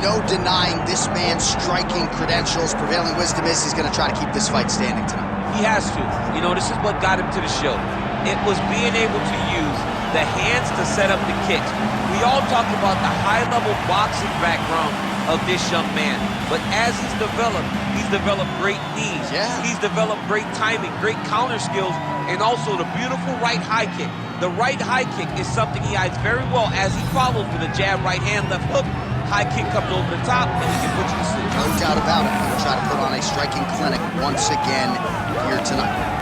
no denying this man's striking credentials. Prevailing wisdom is he's going to try to keep this fight standing tonight. He has to. You know, this is what got him to the show. It was being able to use the hands to set up the kicks. We all talk about the high-level boxing background of this young man, but as he's developed great knees. Yeah. He's developed great timing, great counter skills, and also the beautiful right high kick. The right high kick is something he hides very well as he follows with a jab, right hand, left hook. High kick comes over the top, and he can put you to sleep. No doubt about it. He'll try to put on a striking clinic once again here tonight.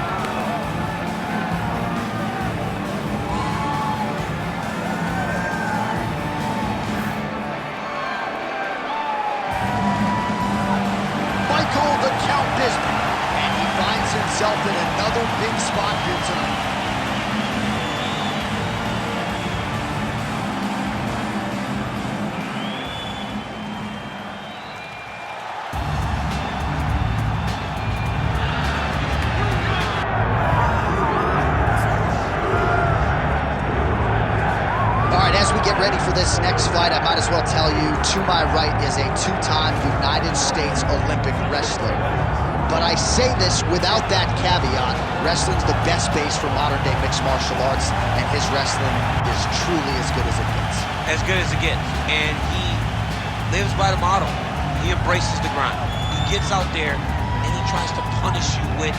The Count Bisping, and he finds himself in another big spot here tonight. All right, as we get ready for this next fight, I might as well tell you, to my right is a two-time United States Olympic wrestler. But I say this without that caveat. Wrestling's the best base for modern-day mixed martial arts, and his wrestling is truly as good as it gets. As good as it gets. And he lives by the motto. He embraces the grind. He gets out there, and he tries to punish you with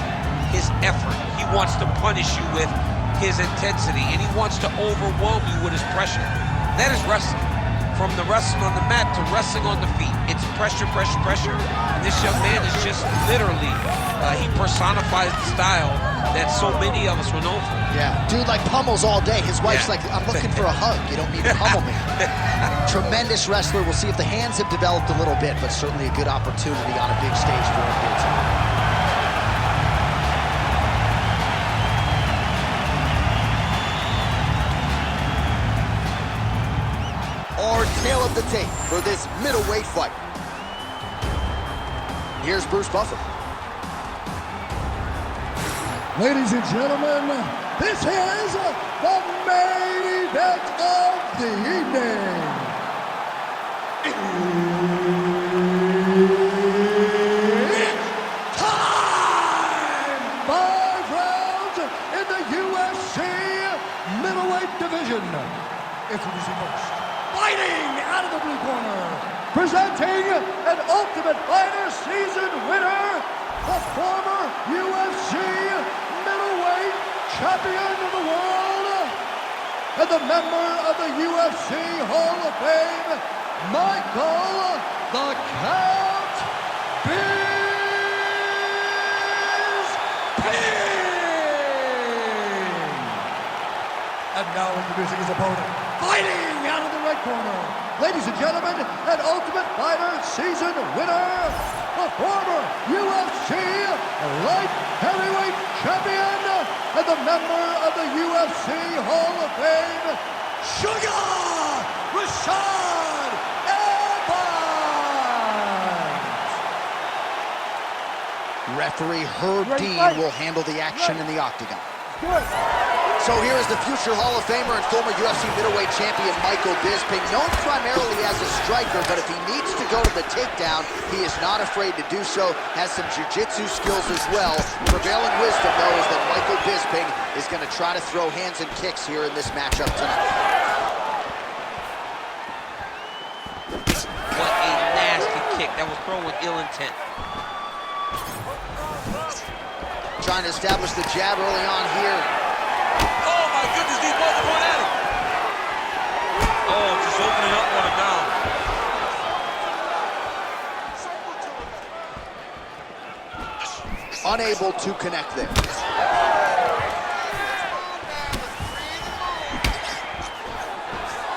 his effort. He wants to punish you with his intensity, and he wants to overwhelm you with his pressure. That is wrestling. From the wrestling on the mat to wrestling on the feet. It's pressure, pressure, pressure. And this young man is just literally, he personifies the style that so many of us were known for. Yeah, dude like pummels all day. His wife's like, I'm looking for a hug. You don't need to pummel me. Tremendous wrestler. We'll see if the hands have developed a little bit, but certainly a good opportunity on a big stage for him here tonight. Our tail of the tape for this middleweight fight. Here's Bruce Buffer. Ladies and gentlemen, this is the main event of the evening. It's time! 5 rounds in the UFC middleweight division. Introducing first, fighting out of the blue corner, presenting an Ultimate Fighter season winner, the former UFC middleweight champion of the world, and the member of the UFC Hall of Fame, Michael the Count Bisping. And now introducing his opponent, fighting out of the red corner, ladies and gentlemen, an Ultimate Fighter season winner, the former UFC light heavyweight champion, and the member of the UFC Hall of Fame, Sugar Rashad. Referee Herb Dean will handle the action in the octagon. So here is the future Hall of Famer and former UFC middleweight champion Michael Bisping, known primarily as a striker, but if he needs to go to the takedown, he is not afraid to do so, has some jiu-jitsu skills as well. Prevailing wisdom, though, is that Michael Bisping is going to try to throw hands and kicks here in this matchup tonight. What a nasty kick. That was thrown with ill intent. Trying to establish the jab early on here. Oh my goodness, these both are going at it. Oh, just opening up on him now. Unable to connect there.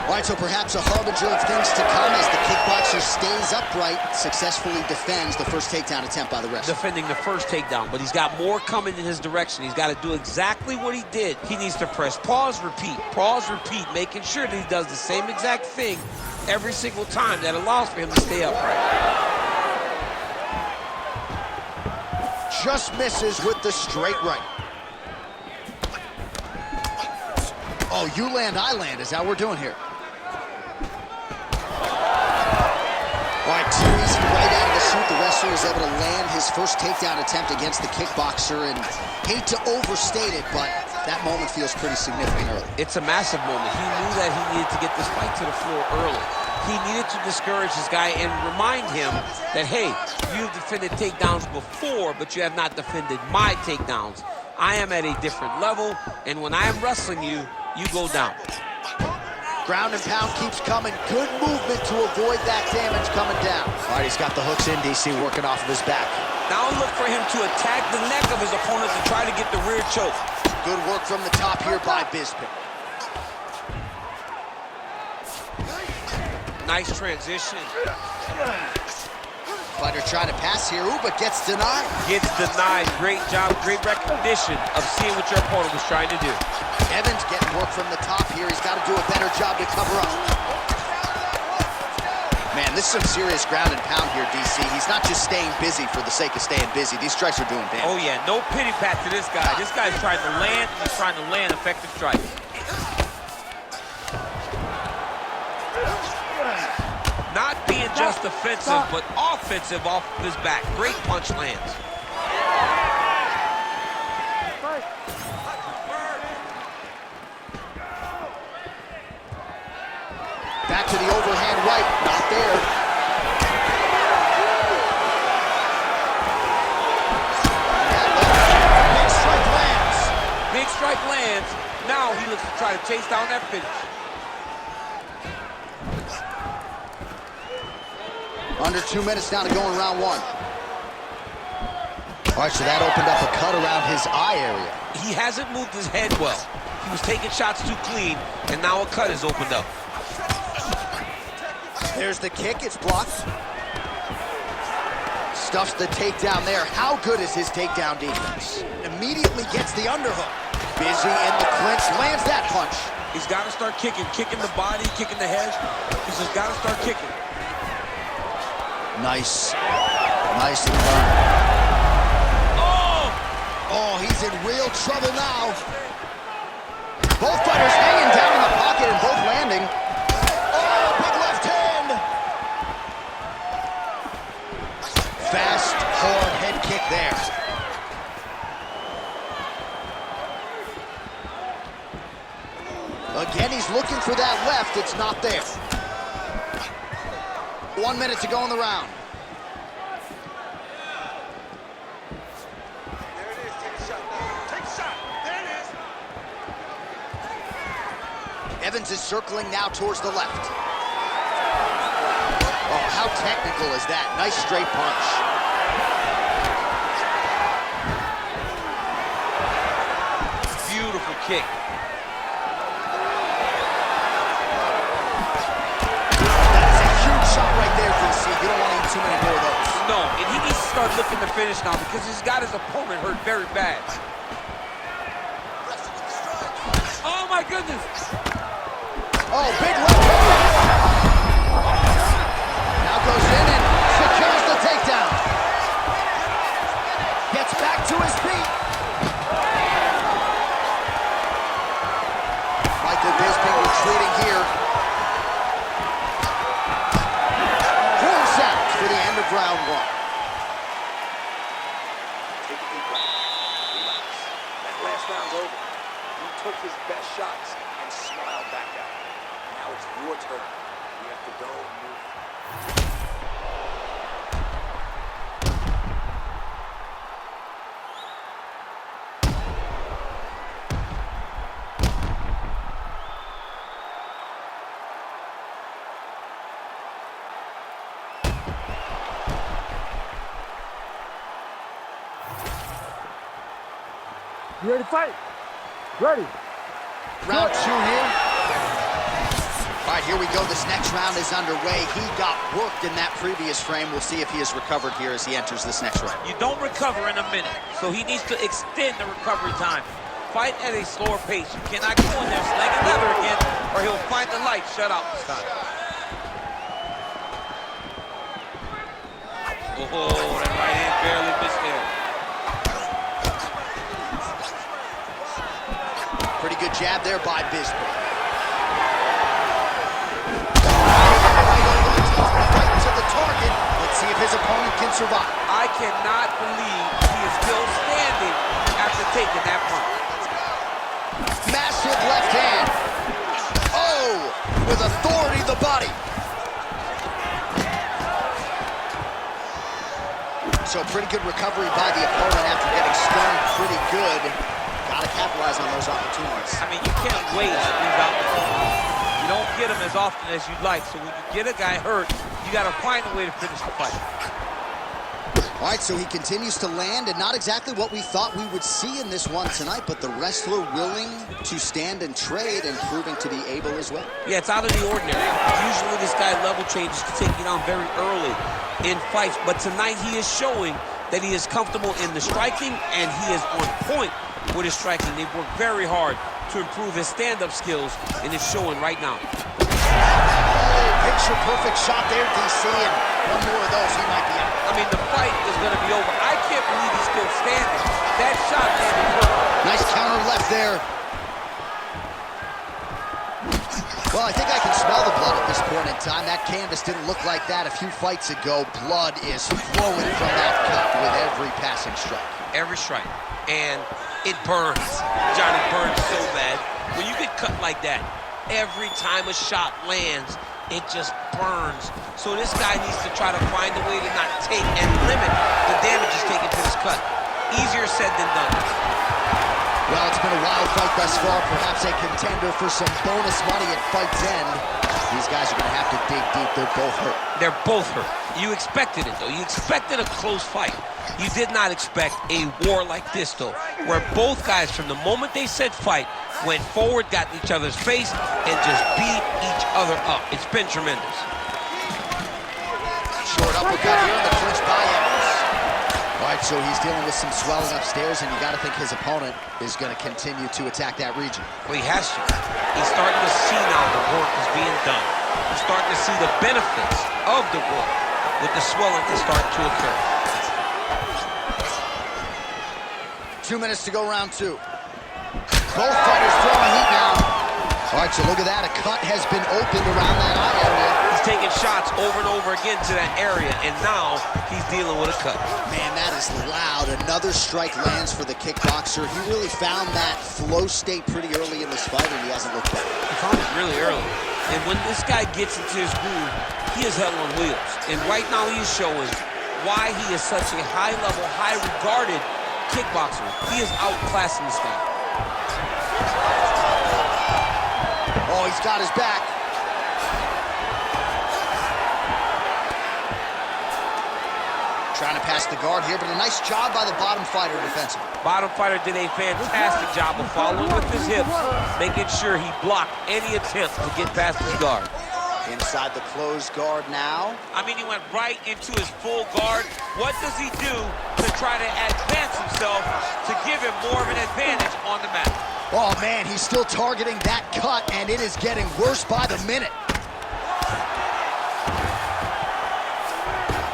All right, so perhaps a harbinger of things to come as the kickboxer stays upright, successfully defends the first takedown attempt by the wrestler. Defending the first takedown, but he's got more coming in his direction. He's got to do exactly what he did. He needs to press pause, repeat, making sure that he does the same exact thing every single time. That allows for him to stay upright. Just misses with the straight right. Oh, you land, I land is how we're doing here. All right, too easy right out of the chute. The wrestler was able to land his first takedown attempt against the kickboxer, and hate to overstate it, but that moment feels pretty significant early. It's a massive moment. He knew that he needed to get this fight to the floor early. He needed to discourage this guy and remind him that, hey, you've defended takedowns before, but you have not defended my takedowns. I am at a different level, and when I am wrestling you, you go down. Ground and pound keeps coming. Good movement to avoid that damage coming down. All right, he's got the hooks in, DC, working off of his back. Now look for him to attack the neck of his opponent to try to get the rear choke. Good work from the top here by Bisping. Nice transition. Fighter trying to pass here, ooh, but gets denied. Gets denied. Great job, great recognition of seeing what your opponent was trying to do. Evans getting work from the top here. He's got to do a better job to cover up. Man, this is some serious ground and pound here, DC. He's not just staying busy for the sake of staying busy. These strikes are doing damage. Oh, yeah, no pity pat to this guy. This guy's trying to land, and he's trying to land effective strikes. Not being just defensive, but offensive off his back. Great punch lands. Back to the overhand right, not there. Big strike lands. Big strike lands. Now he looks to try to chase down that finish. Under 2 minutes now to go in round one. All right, so that opened up a cut around his eye area. He hasn't moved his head well. He was taking shots too clean, and now a cut is opened up. There's the kick, it's blocked. Stuffs the takedown there. How good is his takedown defense? Immediately gets the underhook. Busy in the clinch, lands that punch. He's got to start kicking the body, kicking the head. He's just got to start kicking. Nice. Nicely done. Oh, he's in real trouble now. Both fighters hanging down in the pocket and both landing. Oh, big left hand. Fast, hard head kick there. Again, he's looking for that left. It's not there. 1 minute to go in the round. There it is. Take a shot now. Take a shot. There it is. Evans is circling now towards the left. Oh, how technical is that? Nice straight punch. Beautiful kick. Shot right there, DC. You don't want to eat too many more of those. No, and he needs to start looking to finish now because he's got his opponent hurt very bad. Oh, my goodness. Oh, big left hook. Now goes in and secures the takedown. Gets back to his feet. Michael Bisping retreating here. Round one. Take a deep breath. Relax. That last round's over. He took his best shots and smiled back out. Now it's your turn. You have to go and move. You ready to fight? Ready. Round two here. All right, here we go. This next round is underway. He got worked in that previous frame. We'll see if he has recovered here as he enters this next round. You don't recover in a minute, so he needs to extend the recovery time. Fight at a slower pace. You cannot go in there slinging leather again, or he'll find the light shut out this time. Oh, that right hand barely missed there. Pretty good jab there by Bisping. Right to the target. target. Let's see if his opponent can survive. I cannot believe he is still standing after taking that punch. Massive left hand. Oh, with authority to the body. So pretty good recovery by the opponent after getting stunned pretty good. Got to capitalize on those opportunities. I mean, you can't waste these opportunities. You don't get them as often as you'd like. So when you get a guy hurt, you got to find a way to finish the fight. All right, so he continues to land, and not exactly what we thought we would see in this one tonight, but the wrestler willing to stand and trade and proving to be able as well. Yeah, it's out of the ordinary. Usually this guy level changes to take you down very early in fights, but tonight he is showing that he is comfortable in the striking, and he is on point with his striking. They've worked very hard to improve his stand-up skills, and it's showing right now. Picture perfect shot there, DC, and one more of those, he might be out. I mean, the fight is going to be over. I can't believe he's still standing. That shot landed perfect. Nice counter left there. Well, I think I can smell the blood at this point in time. That canvas didn't look like that a few fights ago. Blood is flowing from that cut with every passing strike. Every strike. And it burns. Johnny, burns so bad. When you get cut like that, every time a shot lands, it just burns. So this guy needs to try to find a way to not take and limit the damage he's taken to this cut. Easier said than done. Well, it's been a wild fight thus far. Perhaps a contender for some bonus money at fight's end. These guys are going to have to dig deep. They're both hurt. They're both hurt. You expected it, though. You expected a close fight. You did not expect a war like this, though, where both guys, from the moment they said fight, went forward, got in each other's face, and just beat each other up. It's been tremendous. Short uppercut here in the clinch by Evans. All right, so he's dealing with some swelling upstairs, and you got to think his opponent is going to continue to attack that region. Well, he has to. He's starting to see now the work is being done. He's starting to see the benefits of the work with the swelling that's starting to occur. 2 minutes to go, round two. Both fighters throwing heat now. All right, so look at that. A cut has been opened around that eye area. He's taking shots over and over again to that area, and now he's dealing with a cut. Man, that is loud. Another strike lands for the kickboxer. He really found that flow state pretty early in this fight, and he hasn't looked back. He found it really early. And when this guy gets into his groove, he is hell on wheels. And right now he is showing why he is such a high-level, high-regarded kickboxer. He is outclassing this guy. Oh, he's got his back. Trying to pass the guard here, but a nice job by the bottom fighter defensively. Bottom fighter did a fantastic job of following with his hips, making sure he blocked any attempt to get past his guard. Inside the closed guard now. I mean, he went right into his full guard. What does he do to try to advance himself to give him more of an advantage on the mat? Oh, man, he's still targeting that cut, and it is getting worse by the minute.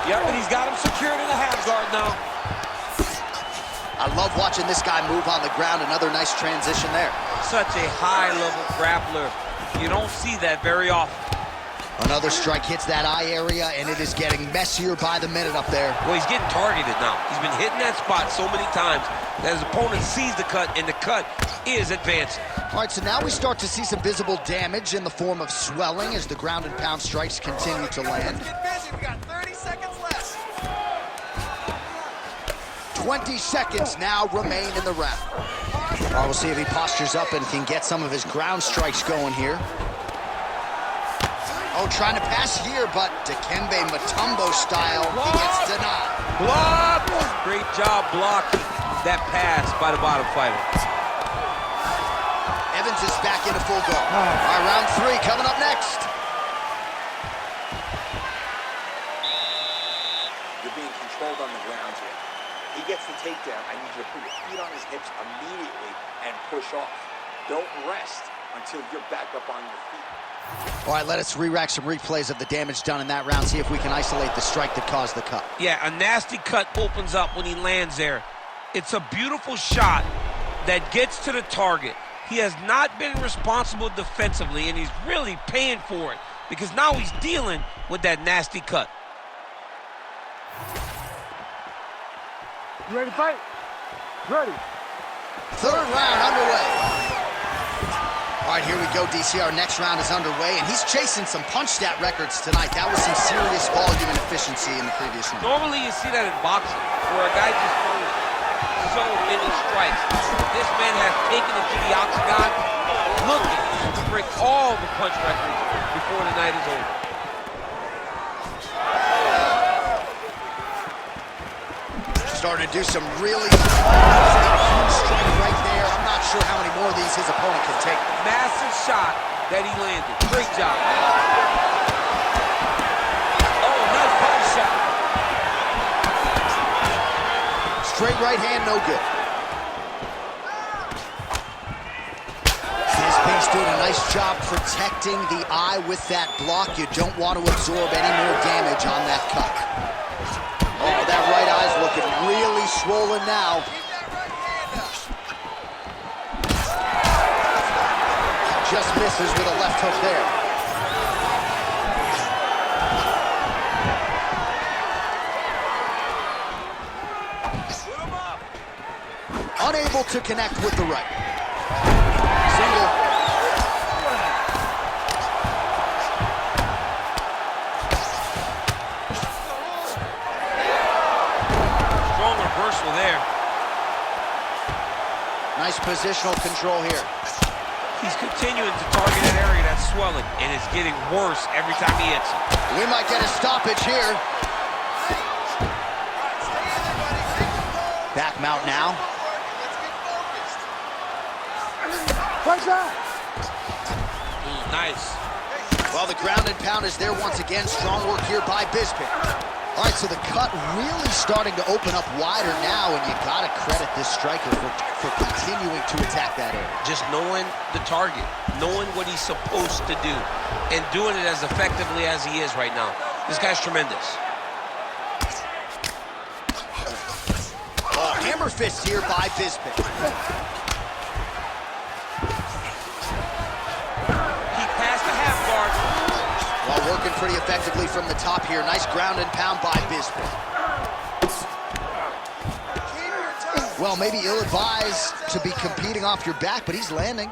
Yep, and he's got him secured in the half guard now. I love watching this guy move on the ground. Another nice transition there. Such a high-level grappler. You don't see that very often. Another strike hits that eye area, and it is getting messier by the minute up there. Well, he's getting targeted now. He's been hitting that spot so many times that his opponent sees the cut, and the cut is advancing. All right, so now we start to see some visible damage in the form of swelling as the ground and pound strikes continue to land. Get busy. We got 30 seconds left. 20 seconds now remain in the round. All right, we'll see if he postures up and can get some of his ground strikes going here. Oh, trying to pass here, but Dikembe Mutombo style, he gets denied. Block! Great job blocking that pass by the bottom fighter. Evans is back into full guard. All right, round three coming up next. You're being controlled on the ground here. He gets the takedown. I need you to put your feet on his hips immediately and push off. Don't rest until you're back up on your feet. All right, let us re-rack some replays of the damage done in that round, see if we can isolate the strike that caused the cut. Yeah, a nasty cut opens up when he lands there. It's a beautiful shot that gets to the target. He has not been responsible defensively, and he's really paying for it because now he's dealing with that nasty cut. You ready to fight? Ready. Third round underway. All right, here we go, DC. Our next round is underway, and he's chasing some punch stat records tonight. That was some serious volume and efficiency in the previous round. Normally you see that in boxing, where a guy just throws so many strikes. This man has taken it to the octagon, looking to break all the punch records before the night is over. Starting to do some really huge strike right there. I'm not sure how many more of these his opponent can take. Massive shot that he landed. Great job. Oh, nice body shot. Straight right hand, no good. Bisping's doing a nice job protecting the eye with that block. You don't want to absorb any more damage on that cut. Oh, that right eye's looking really swollen now. Just misses with a left hook there. Unable to connect with the right. Single. Reversal there. Nice positional control here. He's continuing to target that area that's swelling, and it's getting worse every time he hits it. We might get a stoppage here. Back mount now. Nice. Well, the ground and pound is there once again. Strong work here by Bisping. All right, so the cut really starting to open up wider now, and you got to credit this striker for continuing to attack that area. Just knowing the target, knowing what he's supposed to do, and doing it as effectively as he is right now. This guy's tremendous. Oh, hammer fist here by Bisping. He passed the half guard. Well, working pretty effectively from the top here. Nice ground and pound by Bisping. Well, maybe ill-advised to be competing off your back, but he's landing.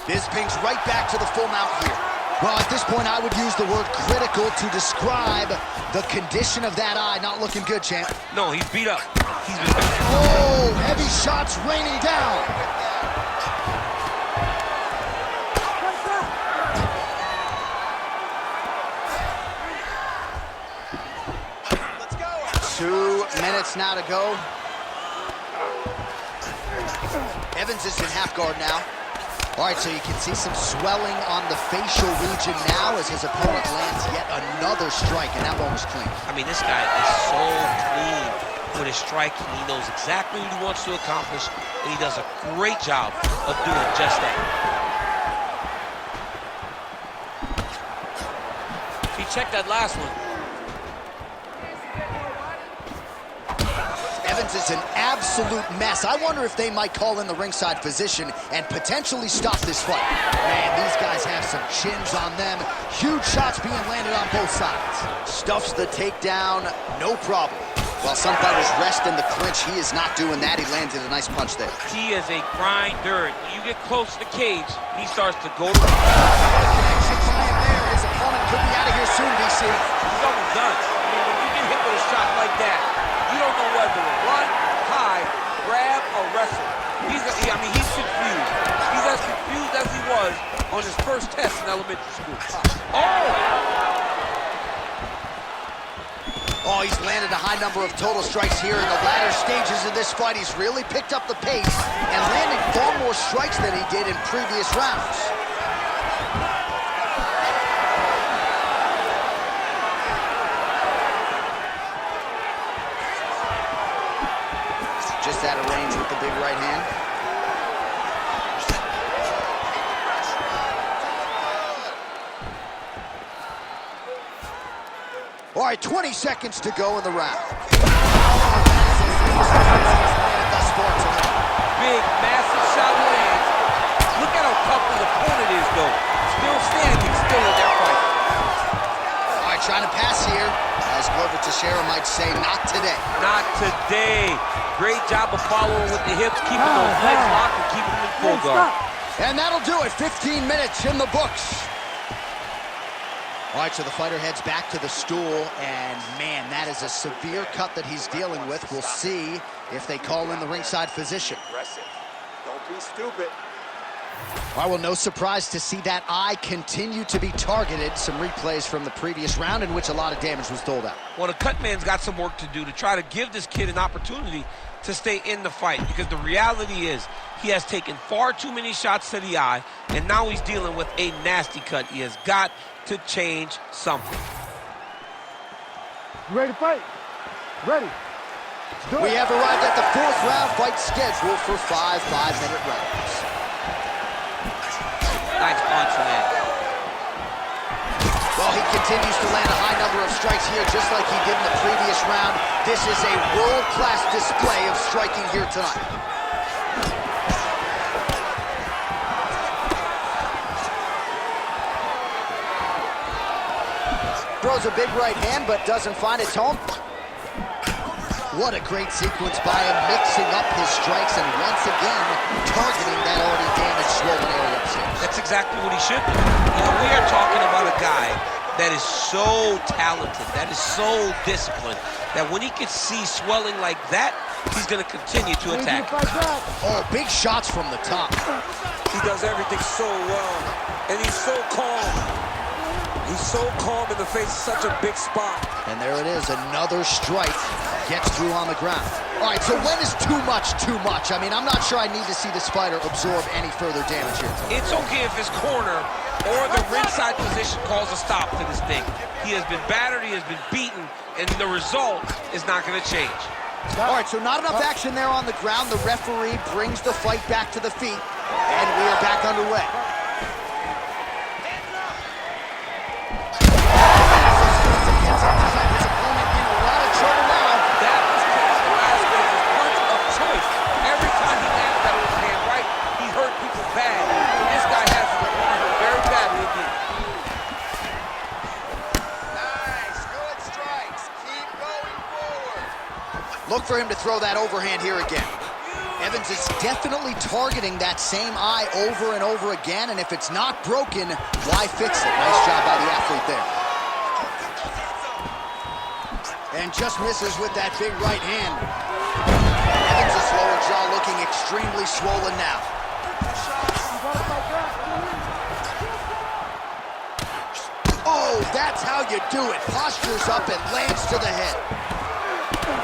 Bisping's right back to the full mount here. Well, at this point, I would use the word critical to describe the condition of that eye. Not looking good, champ. No, he's beat up. He's been beat. Oh, heavy shots raining down. Let's go. 2 minutes now to go. Evans is in half guard now. All right, so you can see some swelling on the facial region now as his opponent lands yet another strike, and that one was clean. I mean, this guy is so clean with his strike. He knows exactly what he wants to accomplish, and he does a great job of doing just that. He checked that last one. Evans is an absolute mess. I wonder if they might call in the ringside physician and potentially stop this fight. Man, these guys have some chins on them. Huge shots being landed on both sides. Stuffs the takedown, no problem. While some fighters rest in the clinch, he is not doing that. He landed a nice punch there. He is a grinder. You get close to the cage, he starts to go to Connection by him there. His opponent could be out of here soon, DC. He's almost done. I mean, when you get hit with a shot like that, you don't know whether to run, hide, grab, or wrestle. He's confused. He's as confused as he was on his first test in elementary school. Oh, he's landed a high number of total strikes here in the latter stages of this fight. He's really picked up the pace and landed far more strikes than he did in previous rounds. Just out of range with the big right hand. All right, 20 seconds to go in the round. Big, massive shot lands. Look at how tough his opponent is, though. Still standing, still in that fight. All right, trying to pass here. As Glover Teixeira might say, not today. Not Great job of following with the hips, keeping those legs locked and keeping them in full guard. And that'll do it. 15 minutes in the books. All right, so the fighter heads back to the stool, and man, that is a severe cut that he's dealing with. We'll see if they call in the ringside physician. Don't be stupid. Well, no surprise to see that eye continue to be targeted. Some replays from the previous round in which a lot of damage was doled out. Well, the cut man's got some work to do to try to give this kid an opportunity to stay in the fight, because the reality is he has taken far too many shots to the eye, and now he's dealing with a nasty cut. He has got to change something. You ready to fight? Ready. We have arrived at the 4th round fight scheduled for 5 5-minute rounds. Nice punch from that. Well, he continues to land a high number of strikes here, just like he did in the previous round. This is a world-class display of striking here tonight. Throws a big right hand, but doesn't find its home. What a great sequence by him, mixing up his strikes and once again targeting that already damaged, swollen area upstairs. That's exactly what he should do. You know, we are talking about a guy that is so talented, that is so disciplined, that when he can see swelling like that, he's going to continue to attack. Oh, big shots from the top. He does everything so well, and he's so calm. He's so calm in the face of such a big spot. And there it is, another strike gets through on the ground. All right, so when is too much too much? I mean, I'm not sure I need to see the fighter absorb any further damage here. It's okay if his corner or the ringside position calls a stop to this thing. He has been battered, he has been beaten, and the result is not going to change. All right, so not enough action there on the ground. The referee brings the fight back to the feet, and we are back underway. Look for him to throw that overhand here again. Evans is definitely targeting that same eye over and over again, and if it's not broken, why fix it? Nice job by the athlete there. And just misses with that big right hand. Evans' lower jaw looking extremely swollen now. Oh, that's how you do it. Postures up and lands to the head.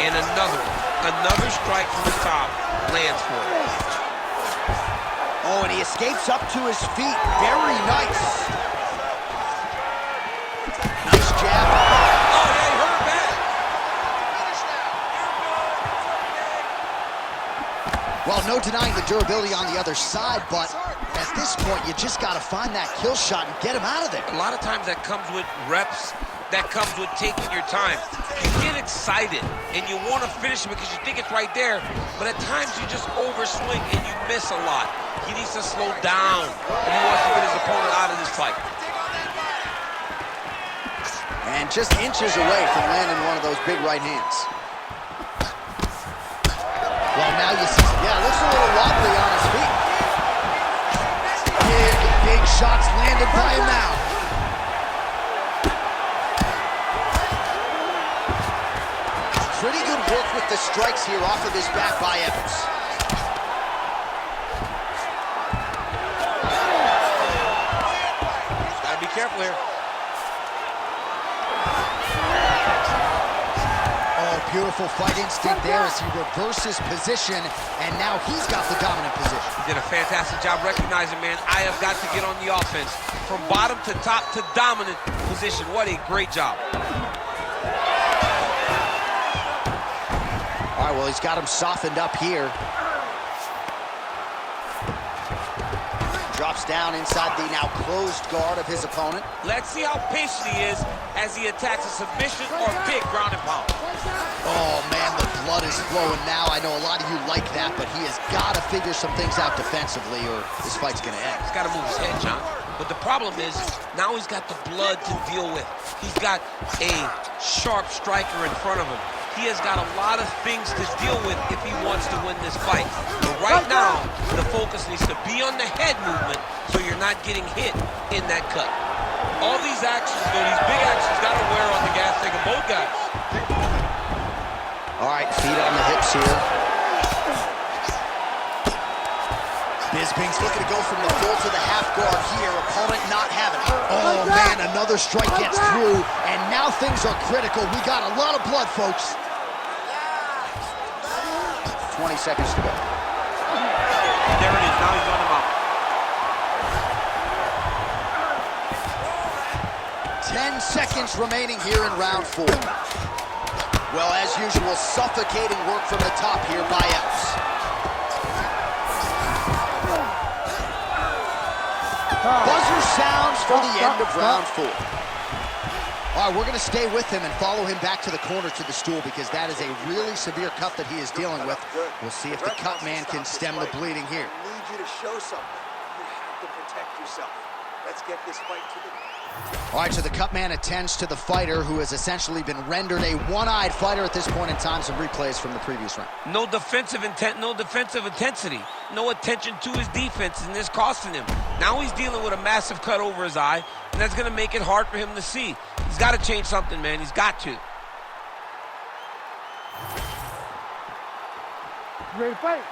And another strike from the top lands for him. Oh, and he escapes up to his feet. Very nice. Nice jab. Oh, yeah, he hurt bad. Well, no denying the durability on the other side, but at this point, you just got to find that kill shot and get him out of there. A lot of times that comes with reps, that comes with taking your time. You get excited, and you want to finish it because you think it's right there, but at times you just overswing and you miss a lot. He needs to slow down if he wants to get his opponent out of this fight. And just inches away from landing one of those big right hands. Well, now you see, yeah, looks a little wobbly on his feet. Big shots landed by him now. Pretty good work with the strikes here off of his back by Evans. Gotta be careful here. Oh, beautiful fight instinct there as he reverses position, and now he's got the dominant position. He did a fantastic job recognizing, man, I have got to get on the offense. From bottom to top to dominant position. What a great job. All right, well, he's got him softened up here. Drops down inside the now closed guard of his opponent. Let's see how patient he is as he attacks a submission or big ground and pound. Oh, man, the blood is flowing now. I know a lot of you like that, but he has got to figure some things out defensively or this fight's going to end. He's got to move his head, John. But the problem is, now he's got the blood to deal with. He's got a sharp striker in front of him. he has got a lot of things to deal with if he wants to win this fight. But right now, the focus needs to be on the head movement so you're not getting hit in that cut. All these actions, though, these big actions, got to wear on the gas tank of both guys. All right, feet on the hips here. Bisping's looking to go from the full to the half guard here. Opponent not having it. Oh, man, another strike gets through, and now things are critical. We got a lot of blood, folks. 20 seconds to go. There it is. Now he's on him out. 10 seconds remaining here in round 4. Well, as usual, suffocating work from the top here by Epps. Buzzer sounds for the end of round 4. All right, we're going to stay with him and follow him back to the corner to the stool because that is a really severe cut that he is dealing with. We'll see if the cut man can stem the bleeding here. I need you to show something. You have to protect yourself. Let's get this fight to the... All right, so the cut man attends to the fighter who has essentially been rendered a one-eyed fighter at this point in time. Some replays from the previous round. No defensive intent, no defensive intensity. No attention to his defense, and this costing him. Now he's dealing with a massive cut over his eye, and that's going to make it hard for him to see. He's got to change something, man. He's got to. Ready to fight?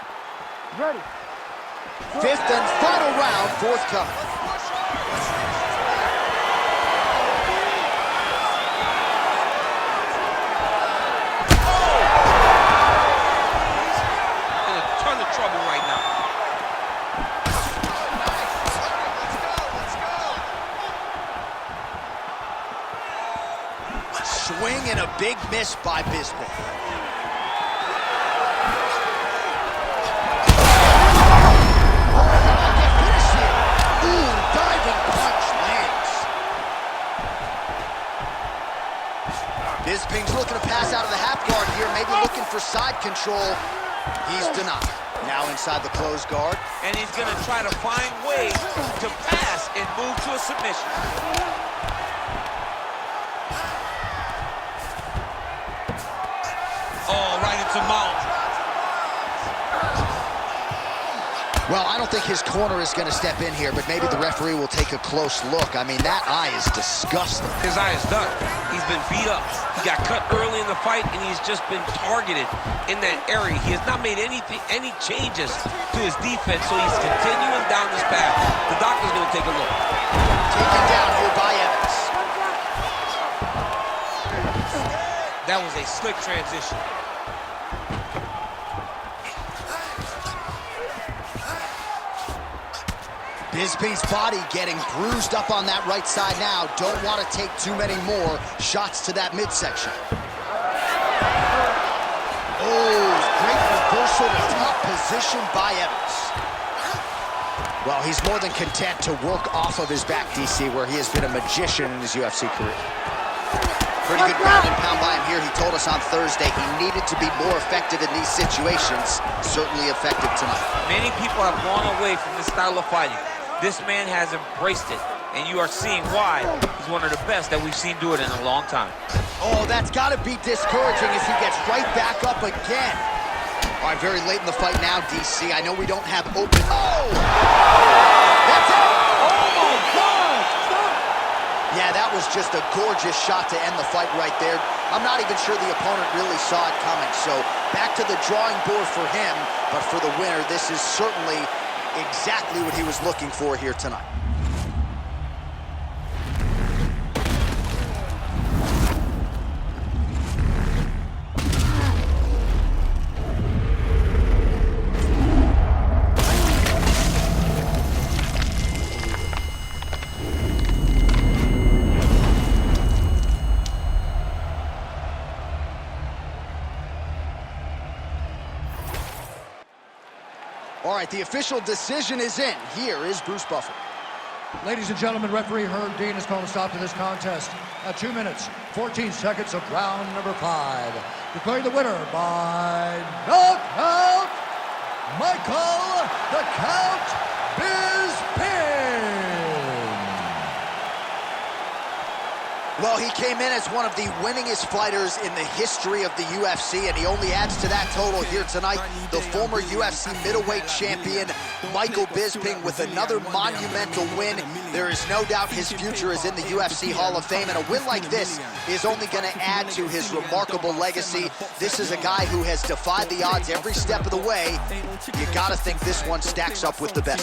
Ready. 5th and final round, forthcoming. Trouble right now. Swing and a big miss by Bisping. Finish here. Ooh, diving punch lands. Bisping's looking to pass out of the half guard here, maybe looking for side control. He's denied. Now inside the closed guard. And he's going to try to find ways to pass and move to a submission. Oh, right into mount. Well, I don't think his corner is going to step in here, but maybe the referee will take a close look. I mean, that eye is disgusting. His eye is done. He's been beat up. He got cut early in the fight, and he's just been targeted in that area. He has not made any changes to his defense, so he's continuing down this path. The doctor's going to take a look. Taken down here by Evans. That was a slick transition. Bisping's body getting bruised up on that right side now. Don't want to take too many more shots to that midsection. Oh, great reversal to top position by Evans. Well, he's more than content to work off of his back, DC, where he has been a magician in his UFC career. Pretty good ground and pound by him here. He told us on Thursday he needed to be more effective in these situations. Certainly effective tonight. Many people have gone away from this style of fighting. This man has embraced it, and you are seeing why he's one of the best that we've seen do it in a long time. Oh, that's got to be discouraging as he gets right back up again. All right, very late in the fight now, DC. I know we don't have open... Oh! That's it! Oh, my God! Stop! Yeah, that was just a gorgeous shot to end the fight right there. I'm not even sure the opponent really saw it coming. So back to the drawing board for him, but for the winner, this is certainly exactly what he was looking for here tonight. All right, the official decision is in. Here is Bruce Buffer. Ladies and gentlemen, referee Herb Dean has called a stop to this contest at 2 minutes, 14 seconds of round number 5. Declaring the winner by knockout, Michael the Count Bisping. Well, he came in as one of the winningest fighters in the history of the UFC, and he only adds to that total here tonight. The former UFC middleweight champion, Michael Bisping, with another monumental win. There is no doubt his future is in the UFC Hall of Fame, and a win like this is only going to add to his remarkable legacy. This is a guy who has defied the odds every step of the way. You got to think this one stacks up with the best.